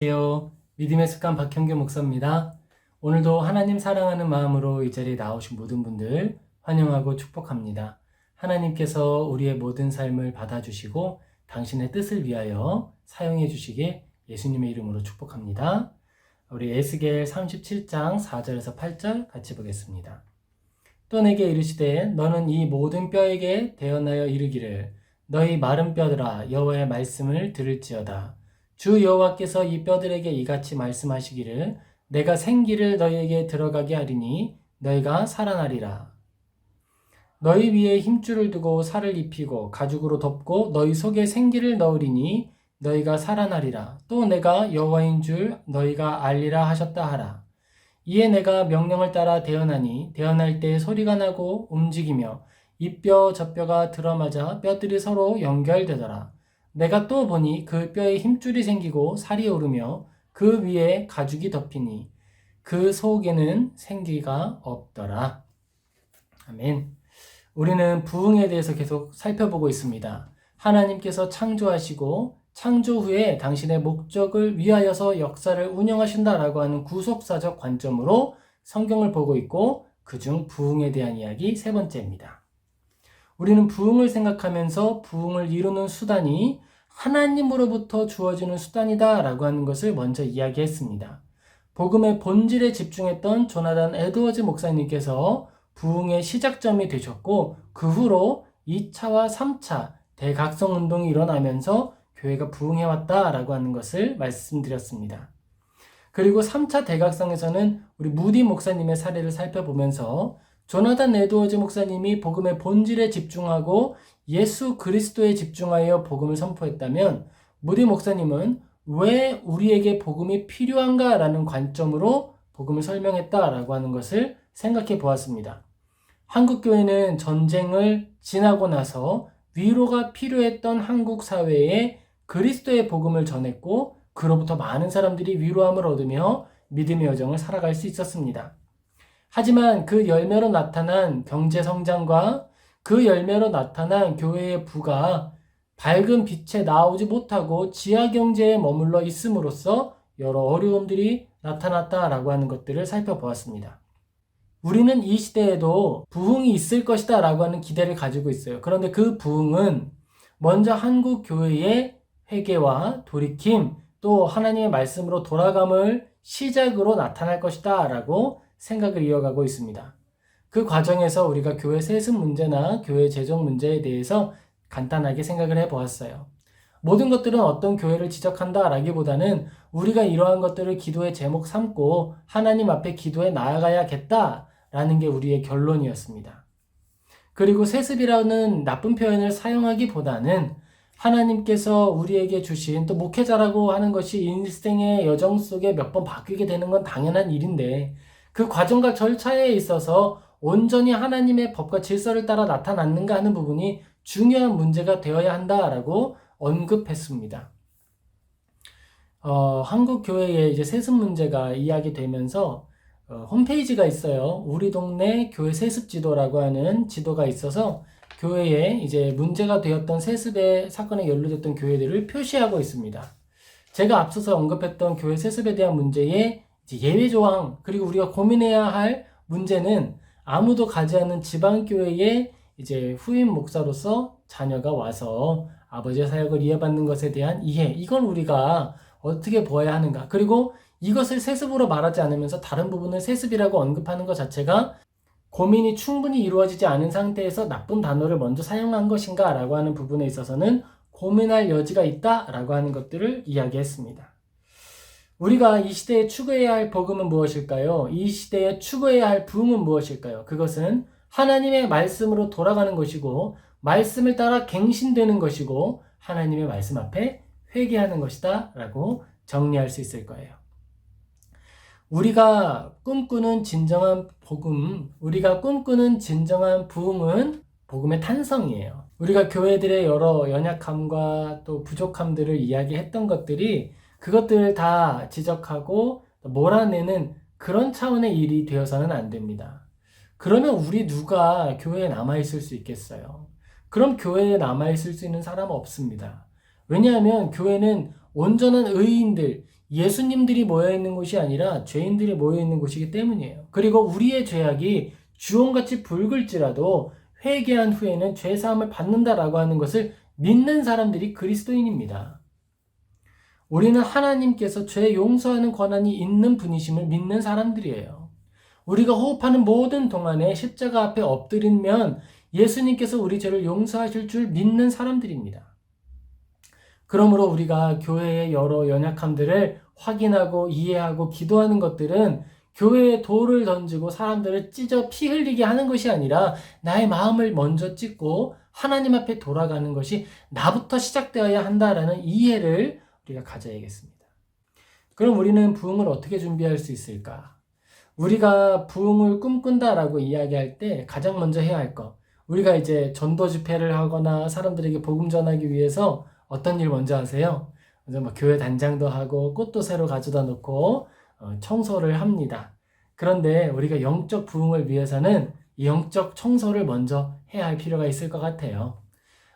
안녕하세요. 믿음의 습관 박형규 목사입니다. 오늘도 하나님 사랑하는 마음으로 이 자리에 나오신 모든 분들 환영하고 축복합니다. 하나님께서 우리의 모든 삶을 받아주시고 당신의 뜻을 위하여 사용해 주시길 예수님의 이름으로 축복합니다. 우리 에스겔 37장 4절에서 8절 같이 보겠습니다. 또 내게 이르시되 너는 이 모든 뼈에게 대언하여 이르기를 너희 마른 뼈들아 여호와의 말씀을 들을지어다. 주 여호와께서 이 뼈들에게 이같이 말씀하시기를 내가 생기를 너희에게 들어가게 하리니 너희가 살아나리라. 너희 위에 힘줄을 두고 살을 입히고 가죽으로 덮고 너희 속에 생기를 넣으리니 너희가 살아나리라. 또 내가 여호와인 줄 너희가 알리라 하셨다 하라. 이에 내가 명령을 따라 대언하니 대언할 때 소리가 나고 움직이며 이 뼈 저 뼈가 들어맞아 뼈들이 서로 연결되더라. 내가 또 보니 그 뼈에 힘줄이 생기고 살이 오르며 그 위에 가죽이 덮이니 그 속에는 생기가 없더라. 아멘. 우리는 부흥에 대해서 계속 살펴보고 있습니다. 하나님께서 창조하시고 창조 후에 당신의 목적을 위하여서 역사를 운영하신다라고 하는 구속사적 관점으로 성경을 보고 있고 그중 부흥에 대한 이야기 세 번째입니다. 우리는 부흥을 생각하면서 부흥을 이루는 수단이 하나님으로부터 주어지는 수단이다 라고 하는 것을 먼저 이야기했습니다. 복음의 본질에 집중했던 조나단 에드워즈 목사님께서 부흥의 시작점이 되셨고 그 후로 2차와 3차 대각성 운동이 일어나면서 교회가 부흥해왔다라고 하는 것을 말씀드렸습니다. 그리고 3차 대각성에서는 우리 무디 목사님의 사례를 살펴보면서 조나단 에드워즈 목사님이 복음의 본질에 집중하고 예수 그리스도에 집중하여 복음을 선포했다면 무디 목사님은 왜 우리에게 복음이 필요한가라는 관점으로 복음을 설명했다라고 하는 것을 생각해 보았습니다. 한국교회는 전쟁을 지나고 나서 위로가 필요했던 한국 사회에 그리스도의 복음을 전했고 그로부터 많은 사람들이 위로함을 얻으며 믿음의 여정을 살아갈 수 있었습니다. 하지만 그 열매로 나타난 경제 성장과 그 열매로 나타난 교회의 부가 밝은 빛에 나오지 못하고 지하 경제에 머물러 있음으로써 여러 어려움들이 나타났다라고 하는 것들을 살펴보았습니다. 우리는 이 시대에도 부흥이 있을 것이다 라고 하는 기대를 가지고 있어요. 그런데 그 부흥은 먼저 한국 교회의 회개와 돌이킴 또 하나님의 말씀으로 돌아감을 시작으로 나타날 것이다 라고 생각을 이어가고 있습니다. 그 과정에서 우리가 교회 세습 문제나 교회 재정 문제에 대해서 간단하게 생각을 해보았어요. 모든 것들은 어떤 교회를 지적한다 라기보다는 우리가 이러한 것들을 기도의 제목 삼고 하나님 앞에 기도해 나아가야겠다 라는 게 우리의 결론이었습니다. 그리고 세습이라는 나쁜 표현을 사용하기보다는 하나님께서 우리에게 주신 또 목회자라고 하는 것이 인생의 여정 속에 몇 번 바뀌게 되는 건 당연한 일인데 그 과정과 절차에 있어서 온전히 하나님의 법과 질서를 따라 나타났는가 하는 부분이 중요한 문제가 되어야 한다라고 언급했습니다. 한국 교회에 이제 세습 문제가 이야기되면서 홈페이지가 있어요. 우리 동네 교회 세습 지도라고 하는 지도가 있어서 교회에 이제 문제가 되었던 세습의 사건에 연루됐던 교회들을 표시하고 있습니다. 제가 앞서서 언급했던 교회 세습에 대한 문제의 예외 조항 그리고 우리가 고민해야 할 문제는 아무도 가지 않는 지방교회에 이제 후임 목사로서 자녀가 와서 아버지의 사역을 이해받는 것에 대한 이해 이걸 우리가 어떻게 보아야 하는가 그리고 이것을 세습으로 말하지 않으면서 다른 부분을 세습이라고 언급하는 것 자체가 고민이 충분히 이루어지지 않은 상태에서 나쁜 단어를 먼저 사용한 것인가 라고 하는 부분에 있어서는 고민할 여지가 있다 라고 하는 것들을 이야기했습니다. 우리가 이 시대에 추구해야 할 복음은 무엇일까요? 이 시대에 추구해야 할 부흥은 무엇일까요? 그것은 하나님의 말씀으로 돌아가는 것이고 말씀을 따라 갱신되는 것이고 하나님의 말씀 앞에 회개하는 것이다 라고 정리할 수 있을 거예요. 우리가 꿈꾸는 진정한 복음, 우리가 꿈꾸는 진정한 부흥은 복음의 탄성이에요. 우리가 교회들의 여러 연약함과 또 부족함들을 이야기했던 것들이 그것들을 다 지적하고 몰아내는 그런 차원의 일이 되어서는 안 됩니다. 그러면 우리 누가 교회에 남아있을 수 있겠어요? 그럼 교회에 남아있을 수 있는 사람은 없습니다. 왜냐하면 교회는 온전한 의인들, 예수님들이 모여 있는 곳이 아니라 죄인들이 모여 있는 곳이기 때문이에요. 그리고 우리의 죄악이 주홍같이 붉을지라도 회개한 후에는 죄 사함을 받는다라고 하는 것을 믿는 사람들이 그리스도인입니다. 우리는 하나님께서 죄 용서하는 권한이 있는 분이심을 믿는 사람들이에요. 우리가 호흡하는 모든 동안에 십자가 앞에 엎드리면 예수님께서 우리 죄를 용서하실 줄 믿는 사람들입니다. 그러므로 우리가 교회의 여러 연약함들을 확인하고 이해하고 기도하는 것들은 교회에 돌을 던지고 사람들을 찢어 피 흘리게 하는 것이 아니라 나의 마음을 먼저 찢고 하나님 앞에 돌아가는 것이 나부터 시작되어야 한다라는 이해를 우리가 가져야겠습니다. 그럼 우리는 부흥을 어떻게 준비할 수 있을까? 우리가 부흥을 꿈꾼다라고 이야기할 때 가장 먼저 해야 할 것, 우리가 이제 전도 집회를 하거나 사람들에게 복음 전하기 위해서 어떤 일 먼저 하세요? 먼저 뭐 교회 단장도 하고 꽃도 새로 가져다 놓고 청소를 합니다. 그런데 우리가 영적 부흥을 위해서는 이 영적 청소를 먼저 해야 할 필요가 있을 것 같아요.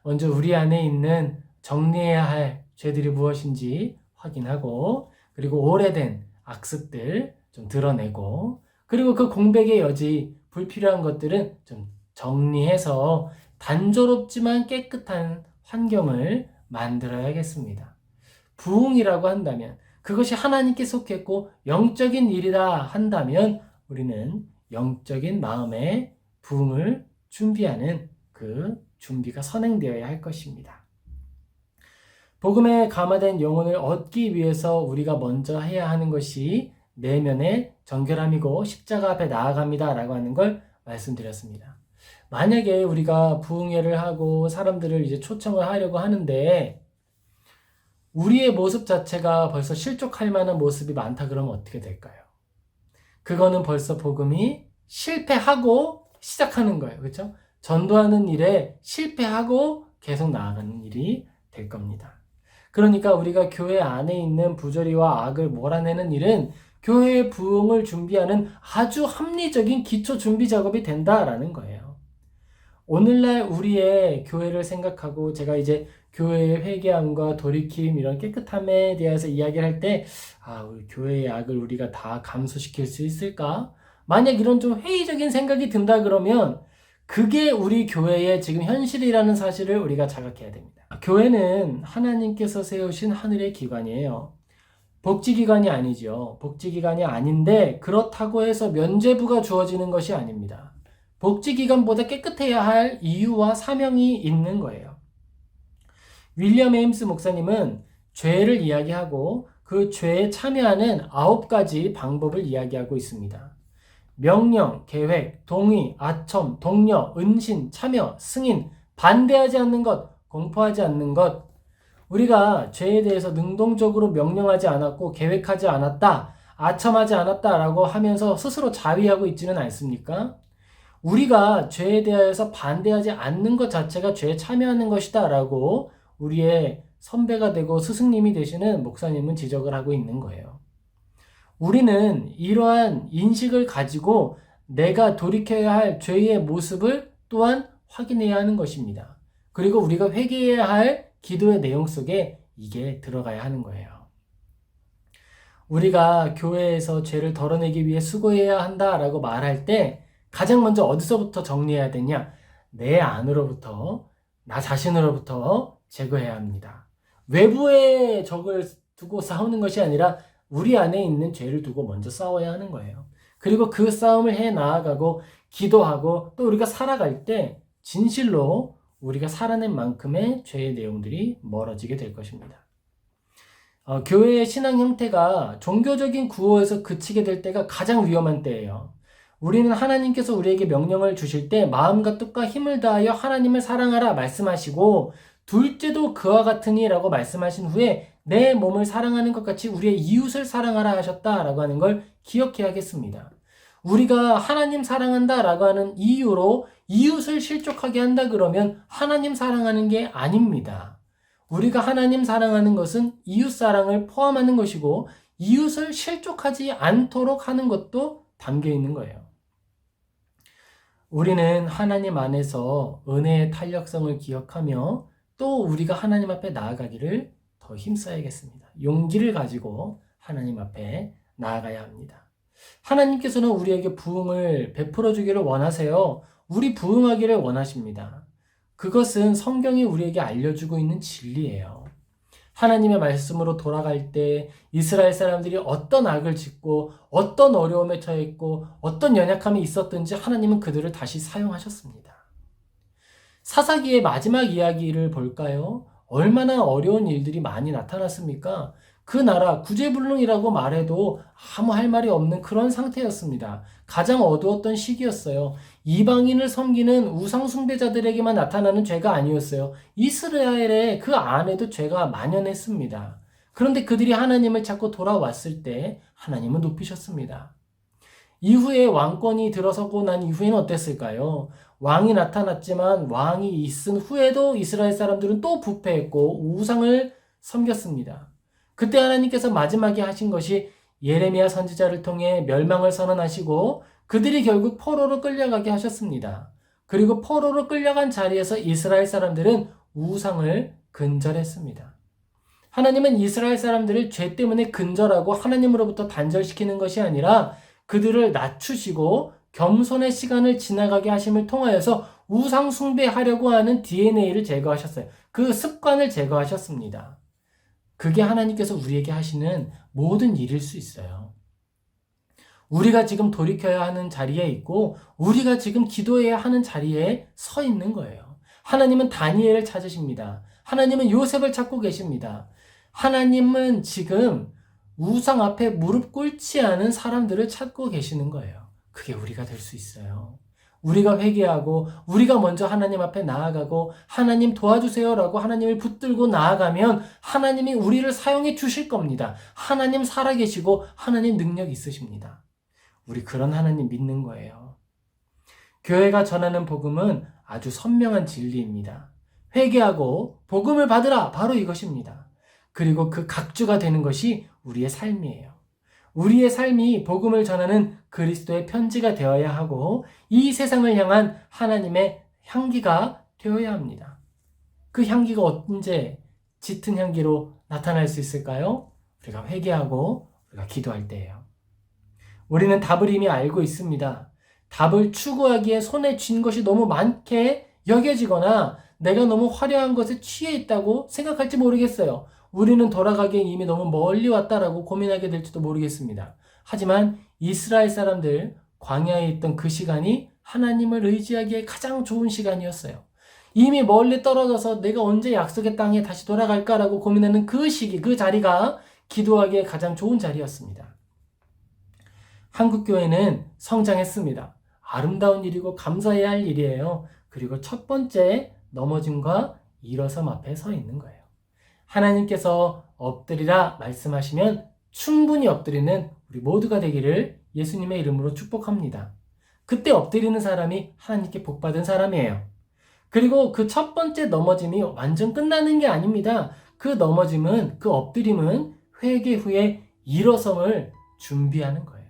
먼저 우리 안에 있는 정리해야 할 죄들이 무엇인지 확인하고, 그리고 오래된 악습들 좀 드러내고, 그리고 그 공백의 여지, 불필요한 것들은 좀 정리해서 단조롭지만 깨끗한 환경을 만들어야겠습니다. 부흥이라고 한다면, 그것이 하나님께 속했고 영적인 일이라 한다면 우리는 영적인 마음의 부흥을 준비하는 그 준비가 선행되어야 할 것입니다. 복음에 감화된 영혼을 얻기 위해서 우리가 먼저 해야 하는 것이 내면의 정결함이고 십자가 앞에 나아갑니다 라고 하는 걸 말씀드렸습니다. 만약에 우리가 부흥회를 하고 사람들을 이제 초청을 하려고 하는데 우리의 모습 자체가 벌써 실족할 만한 모습이 많다 그러면 어떻게 될까요? 그거는 벌써 복음이 실패하고 시작하는 거예요. 그렇죠? 전도하는 일에 실패하고 계속 나아가는 일이 될 겁니다. 그러니까 우리가 교회 안에 있는 부조리와 악을 몰아내는 일은 교회의 부흥을 준비하는 아주 합리적인 기초 준비 작업이 된다라는 거예요. 오늘날 우리의 교회를 생각하고 제가 이제 교회의 회개함과 돌이킴 이런 깨끗함에 대해서 이야기를 할 때 우리 교회의 악을 우리가 다 감소시킬 수 있을까? 만약 이런 좀 회의적인 생각이 든다 그러면 그게 우리 교회의 지금 현실이라는 사실을 우리가 자각해야 됩니다. 교회는 하나님께서 세우신 하늘의 기관이에요. 복지기관이 아니죠. 복지기관이 아닌데 그렇다고 해서 면죄부가 주어지는 것이 아닙니다. 복지기관보다 깨끗해야 할 이유와 사명이 있는 거예요. 윌리엄 에임스 목사님은 죄를 이야기하고 그 죄에 참여하는 9가지 방법을 이야기하고 있습니다. 명령, 계획, 동의, 아첨, 독려, 은신, 참여, 승인, 반대하지 않는 것, 공포하지 않는 것. 우리가 죄에 대해서 능동적으로 명령하지 않았고 계획하지 않았다, 아첨하지 않았다라고 하면서 스스로 자위하고 있지는 않습니까? 우리가 죄에 대해서 반대하지 않는 것 자체가 죄에 참여하는 것이다 라고 우리의 선배가 되고 스승님이 되시는 목사님은 지적을 하고 있는 거예요. 우리는 이러한 인식을 가지고 내가 돌이켜야 할 죄의 모습을 또한 확인해야 하는 것입니다. 그리고 우리가 회개해야 할 기도의 내용 속에 이게 들어가야 하는 거예요. 우리가 교회에서 죄를 덜어내기 위해 수고해야 한다라고 말할 때 가장 먼저 어디서부터 정리해야 되냐? 내 안으로부터, 나 자신으로부터 제거해야 합니다. 외부의 적을 두고 싸우는 것이 아니라 우리 안에 있는 죄를 두고 먼저 싸워야 하는 거예요. 그리고 그 싸움을 해 나아가고 기도하고 또 우리가 살아갈 때 진실로 우리가 살아낸 만큼의 죄의 내용들이 멀어지게 될 것입니다. 교회의 신앙 형태가 종교적인 구호에서 그치게 될 때가 가장 위험한 때예요. 우리는 하나님께서 우리에게 명령을 주실 때 마음과 뜻과 힘을 다하여 하나님을 사랑하라 말씀하시고 둘째도 그와 같으니 라고 말씀하신 후에 내 몸을 사랑하는 것 같이 우리의 이웃을 사랑하라 하셨다라고 하는 걸 기억해야겠습니다. 우리가 하나님 사랑한다 라고 하는 이유로 이웃을 실족하게 한다 그러면 하나님 사랑하는 게 아닙니다. 우리가 하나님 사랑하는 것은 이웃 사랑을 포함하는 것이고 이웃을 실족하지 않도록 하는 것도 담겨 있는 거예요. 우리는 하나님 안에서 은혜의 탄력성을 기억하며 또 우리가 하나님 앞에 나아가기를 더 힘써야겠습니다. 용기를 가지고 하나님 앞에 나아가야 합니다. 하나님께서는 우리에게 부흥을 베풀어 주기를 원하세요. 우리 부흥하기를 원하십니다. 그것은 성경이 우리에게 알려주고 있는 진리예요. 하나님의 말씀으로 돌아갈 때 이스라엘 사람들이 어떤 악을 짓고 어떤 어려움에 처했고 어떤 연약함이 있었든지 하나님은 그들을 다시 사용하셨습니다. 사사기의 마지막 이야기를 볼까요? 얼마나 어려운 일들이 많이 나타났습니까? 그 나라 구제불능이라고 말해도 아무 할 말이 없는 그런 상태였습니다. 가장 어두웠던 시기였어요. 이방인을 섬기는 우상 숭배자들에게만 나타나는 죄가 아니었어요. 이스라엘의 그 안에도 죄가 만연했습니다. 그런데 그들이 하나님을 찾고 돌아왔을 때 하나님은 높이셨습니다. 이후에 왕권이 들어서고 난 이후에는 어땠을까요? 왕이 나타났지만 왕이 있은 후에도 이스라엘 사람들은 또 부패했고 우상을 섬겼습니다. 그때 하나님께서 마지막에 하신 것이 예레미야 선지자를 통해 멸망을 선언하시고 그들이 결국 포로로 끌려가게 하셨습니다. 그리고 포로로 끌려간 자리에서 이스라엘 사람들은 우상을 근절했습니다. 하나님은 이스라엘 사람들을 죄 때문에 근절하고 하나님으로부터 단절시키는 것이 아니라 그들을 낮추시고 겸손의 시간을 지나가게 하심을 통하여서 우상 숭배하려고 하는 DNA를 제거하셨어요. 그 습관을 제거하셨습니다. 그게 하나님께서 우리에게 하시는 모든 일일 수 있어요. 우리가 지금 돌이켜야 하는 자리에 있고 우리가 지금 기도해야 하는 자리에 서 있는 거예요. 하나님은 다니엘을 찾으십니다. 하나님은 요셉을 찾고 계십니다. 하나님은 지금 우상 앞에 무릎 꿇지 않은 사람들을 찾고 계시는 거예요. 그게 우리가 될 수 있어요. 우리가 회개하고 우리가 먼저 하나님 앞에 나아가고 하나님 도와주세요라고 하나님을 붙들고 나아가면 하나님이 우리를 사용해 주실 겁니다. 하나님 살아계시고 하나님 능력 있으십니다. 우리 그런 하나님 믿는 거예요. 교회가 전하는 복음은 아주 선명한 진리입니다. 회개하고 복음을 받으라, 바로 이것입니다. 그리고 그 각주가 되는 것이 우리의 삶이에요. 우리의 삶이 복음을 전하는 그리스도의 편지가 되어야 하고 이 세상을 향한 하나님의 향기가 되어야 합니다. 그 향기가 언제 짙은 향기로 나타날 수 있을까요? 우리가 회개하고 우리가 기도할 때예요. 우리는 답을 이미 알고 있습니다. 답을 추구하기에 손에 쥔 것이 너무 많게 여겨지거나 내가 너무 화려한 것에 취해 있다고 생각할지 모르겠어요. 우리는 돌아가기에 이미 너무 멀리 왔다라고 고민하게 될지도 모르겠습니다. 하지만 이스라엘 사람들 광야에 있던 그 시간이 하나님을 의지하기에 가장 좋은 시간이었어요. 이미 멀리 떨어져서 내가 언제 약속의 땅에 다시 돌아갈까라고 고민하는 그 시기, 그 자리가 기도하기에 가장 좋은 자리였습니다. 한국교회는 성장했습니다. 아름다운 일이고 감사해야 할 일이에요. 그리고 첫 번째 넘어짐과 일어섬 앞에 서 있는 거예요. 하나님께서 엎드리라 말씀하시면 충분히 엎드리는 우리 모두가 되기를 예수님의 이름으로 축복합니다. 그때 엎드리는 사람이 하나님께 복받은 사람이에요. 그리고 그 첫 번째 넘어짐이 완전 끝나는 게 아닙니다. 그 넘어짐은, 그 엎드림은 회개 후에 일어섬을 준비하는 거예요.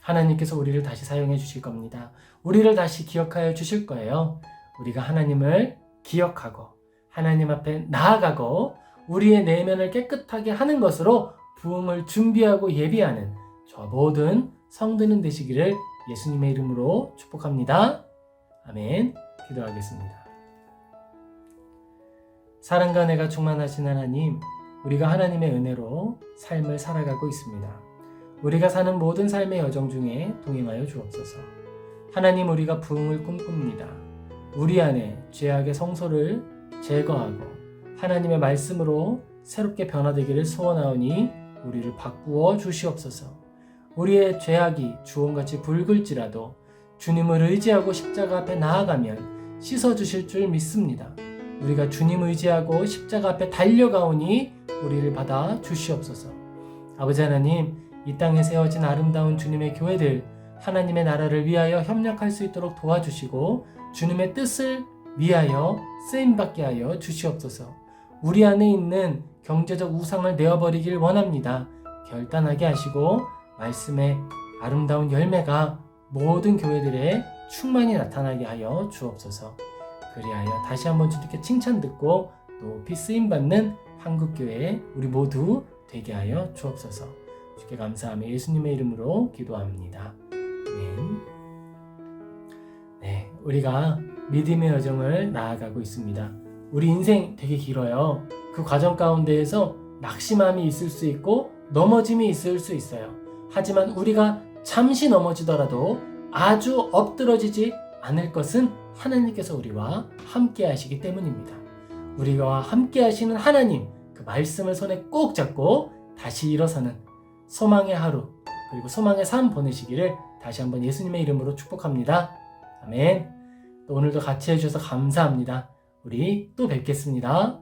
하나님께서 우리를 다시 사용해 주실 겁니다. 우리를 다시 기억하여 주실 거예요. 우리가 하나님을 기억하고 하나님 앞에 나아가고 우리의 내면을 깨끗하게 하는 것으로 부흥을 준비하고 예비하는 저 모든 성도는 되시기를 예수님의 이름으로 축복합니다. 아멘. 기도하겠습니다. 사랑과 은혜가 충만하신 하나님, 우리가 하나님의 은혜로 삶을 살아가고 있습니다. 우리가 사는 모든 삶의 여정 중에 동행하여 주옵소서. 하나님, 우리가 부흥을 꿈꿉니다. 우리 안에 죄악의 성소를 제거하고 하나님의 말씀으로 새롭게 변화되기를 소원하오니 우리를 바꾸어 주시옵소서. 우리의 죄악이 주홍같이 붉을지라도 주님을 의지하고 십자가 앞에 나아가면 씻어주실 줄 믿습니다. 우리가 주님 의지하고 십자가 앞에 달려가오니 우리를 받아 주시옵소서. 아버지 하나님, 이 땅에 세워진 아름다운 주님의 교회들, 하나님의 나라를 위하여 협력할 수 있도록 도와주시고 주님의 뜻을 위하여 쓰임받게 하여 주시옵소서. 우리 안에 있는 경제적 우상을 내어버리길 원합니다. 결단하게 하시고 말씀의 아름다운 열매가 모든 교회들에 충만히 나타나게 하여 주옵소서. 그리하여 다시 한번 주님께 칭찬 듣고 높이 쓰임받는 한국교회 우리 모두 되게 하여 주옵소서. 주께 감사하며 예수님의 이름으로 기도합니다. 아멘. 네, 우리가 믿음의 여정을 나아가고 있습니다. 우리 인생 되게 길어요. 그 과정 가운데에서 낙심함이 있을 수 있고 넘어짐이 있을 수 있어요. 하지만 우리가 잠시 넘어지더라도 아주 엎드러지지 않을 것은 하나님께서 우리와 함께 하시기 때문입니다. 우리와 함께 하시는 하나님, 그 말씀을 손에 꼭 잡고 다시 일어서는 소망의 하루, 그리고 소망의 삶 보내시기를 다시 한번 예수님의 이름으로 축복합니다. 아멘. 또 오늘도 같이 해주셔서 감사합니다. 우리 또 뵙겠습니다.